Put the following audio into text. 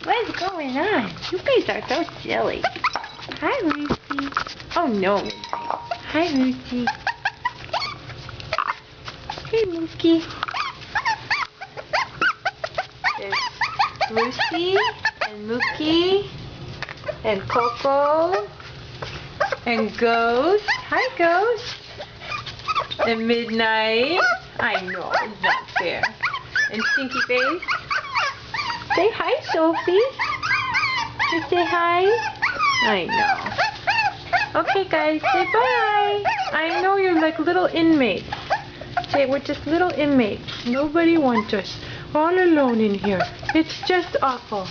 What's going on? You guys are so silly. Hi, Rucy. Oh, no. Hi, Rucy. Hey, Mookie. There's Rucy and Mookie and Coco and Ghost. Hi, Ghost. And Midnight. I know, it's not fair. And Stinky Face. Say hi, Sophie. You say hi? I know. Okay, guys, say bye. I know you're like little inmates. Say, we're just little inmates. Nobody wants us. All alone in here. It's just awful.